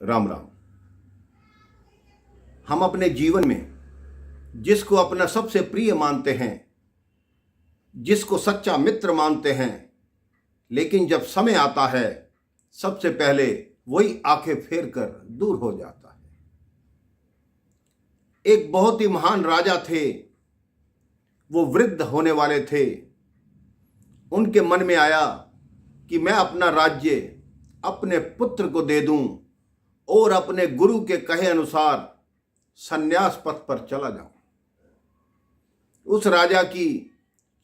राम राम। हम अपने जीवन में जिसको अपना सबसे प्रिय मानते हैं, जिसको सच्चा मित्र मानते हैं, लेकिन जब समय आता है सबसे पहले वही आंखें फेर कर दूर हो जाता है। एक बहुत ही महान राजा थे, वो वृद्ध होने वाले थे। उनके मन में आया कि मैं अपना राज्य अपने पुत्र को दे दूं और अपने गुरु के कहे अनुसार संन्यास पथ पर चला जाऊं। उस राजा की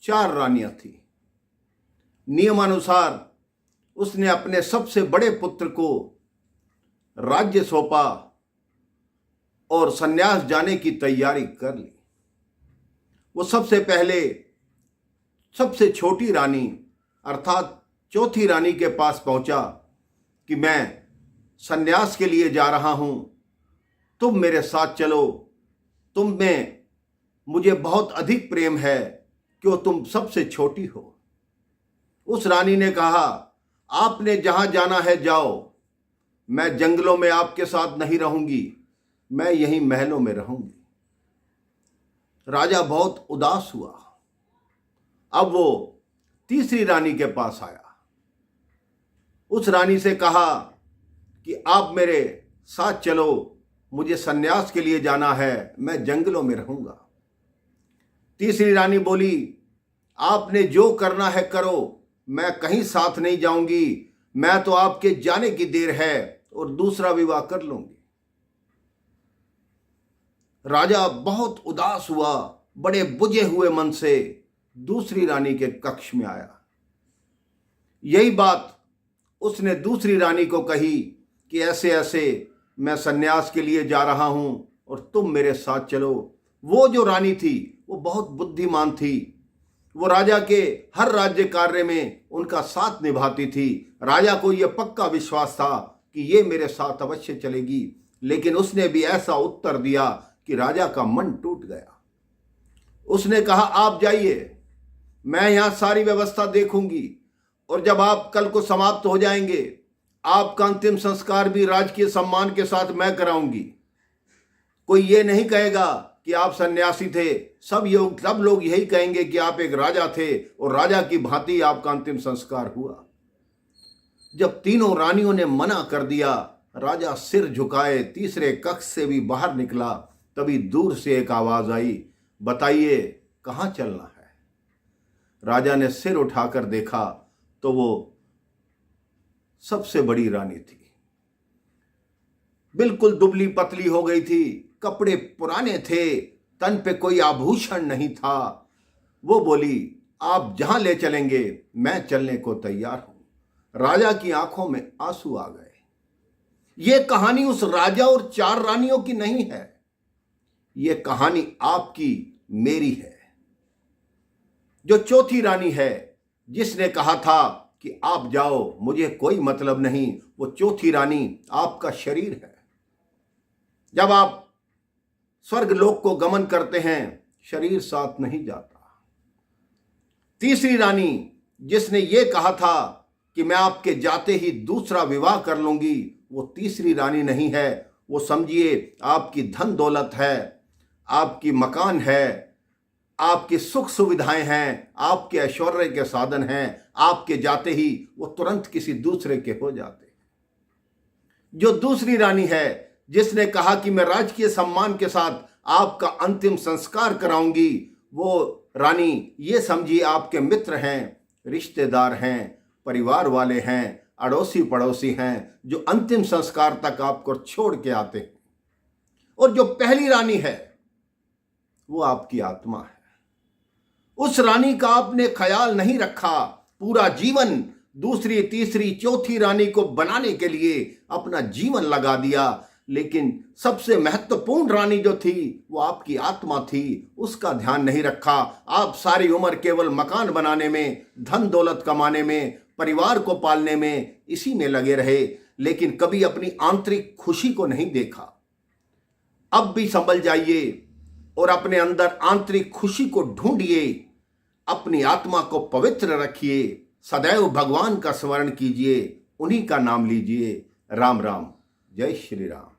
4 रानियां थी। नियमानुसार उसने अपने सबसे बड़े पुत्र को राज्य सौंपा और संन्यास जाने की तैयारी कर ली। वो सबसे पहले सबसे छोटी रानी अर्थात चौथी रानी के पास पहुंचा कि मैं संन्यास के लिए जा रहा हूं, तुम मेरे साथ चलो, तुम में मुझे बहुत अधिक प्रेम है क्यों तुम सबसे छोटी हो। उस रानी ने कहा, आपने जहां जाना है जाओ, मैं जंगलों में आपके साथ नहीं रहूंगी, मैं यहीं महलों में रहूंगी। राजा बहुत उदास हुआ। अब वो तीसरी रानी के पास आया। उस रानी से कहा कि आप मेरे साथ चलो, मुझे संन्यास के लिए जाना है, मैं जंगलों में रहूंगा। तीसरी रानी बोली, आपने जो करना है करो, मैं कहीं साथ नहीं जाऊंगी, मैं तो आपके जाने की देर है और दूसरा विवाह कर लूंगी। राजा बहुत उदास हुआ, बड़े बुझे हुए मन से दूसरी रानी के कक्ष में आया। यही बात उसने दूसरी रानी को कही कि ऐसे ऐसे मैं संन्यास के लिए जा रहा हूं और तुम मेरे साथ चलो। वो जो रानी थी वो बहुत बुद्धिमान थी। वो राजा के हर राज्य कार्य में उनका साथ निभाती थी। राजा को यह पक्का विश्वास था कि ये मेरे साथ अवश्य चलेगी, लेकिन उसने भी ऐसा उत्तर दिया कि राजा का मन टूट गया। उसने कहा, आप जाइए, मैं यहां सारी व्यवस्था देखूंगी और जब आप कल को समाप्त हो जाएंगे, आपका अंतिम संस्कार भी राजकीय सम्मान के साथ मैं कराऊंगी। कोई ये नहीं कहेगा कि आप सन्यासी थे, सब लोग यही कहेंगे कि आप एक राजा थे और राजा की भांति आपका अंतिम संस्कार हुआ। जब तीनों रानियों ने मना कर दिया, राजा सिर झुकाए तीसरे कक्ष से भी बाहर निकला। तभी दूर से एक आवाज आई, बताइए कहां चलना है। राजा ने सिर उठाकर देखा तो वो सबसे बड़ी रानी थी। बिल्कुल दुबली पतली हो गई थी, कपड़े पुराने थे, तन पे कोई आभूषण नहीं था। वो बोली, आप जहां ले चलेंगे मैं चलने को तैयार हूं। राजा की आंखों में आंसू आ गए। यह कहानी उस राजा और 4 रानियों की नहीं है, यह कहानी आपकी मेरी है। जो चौथी रानी है, जिसने कहा था कि आप जाओ, मुझे कोई मतलब नहीं, वो चौथी रानी आपका शरीर है। जब आप स्वर्ग लोक को गमन करते हैं, शरीर साथ नहीं जाता। तीसरी रानी, जिसने ये कहा था कि मैं आपके जाते ही दूसरा विवाह कर लूंगी, वो तीसरी रानी नहीं है। वो समझिए आपकी धन दौलत है, आपकी मकान है, आपकी सुख सुविधाएं हैं, आपके ऐश्वर्य के साधन हैं। आपके जाते ही वो तुरंत किसी दूसरे के हो जाते हैं। जो दूसरी रानी है, जिसने कहा कि मैं राजकीय सम्मान के साथ आपका अंतिम संस्कार कराऊंगी, वो रानी ये समझिए आपके मित्र हैं, रिश्तेदार हैं, परिवार वाले हैं, अड़ोसी पड़ोसी हैं, जो अंतिम संस्कार तक आपको छोड़ के आते हैं। और जो पहली रानी है, वो आपकी आत्मा है। उस रानी का आपने ख्याल नहीं रखा। पूरा जीवन दूसरी, तीसरी, चौथी रानी को बनाने के लिए अपना जीवन लगा दिया, लेकिन सबसे महत्वपूर्ण रानी जो थी वो आपकी आत्मा थी, उसका ध्यान नहीं रखा। आप सारी उम्र केवल मकान बनाने में, धन दौलत कमाने में, परिवार को पालने में, इसी में लगे रहे, लेकिन कभी अपनी आंतरिक खुशी को नहीं देखा। अब भी संभल जाइए और अपने अंदर आंतरिक खुशी को ढूंढिए, अपनी आत्मा को पवित्र रखिए, सदैव भगवान का स्मरण कीजिए, उन्हीं का नाम लीजिए। राम राम। जय श्री राम।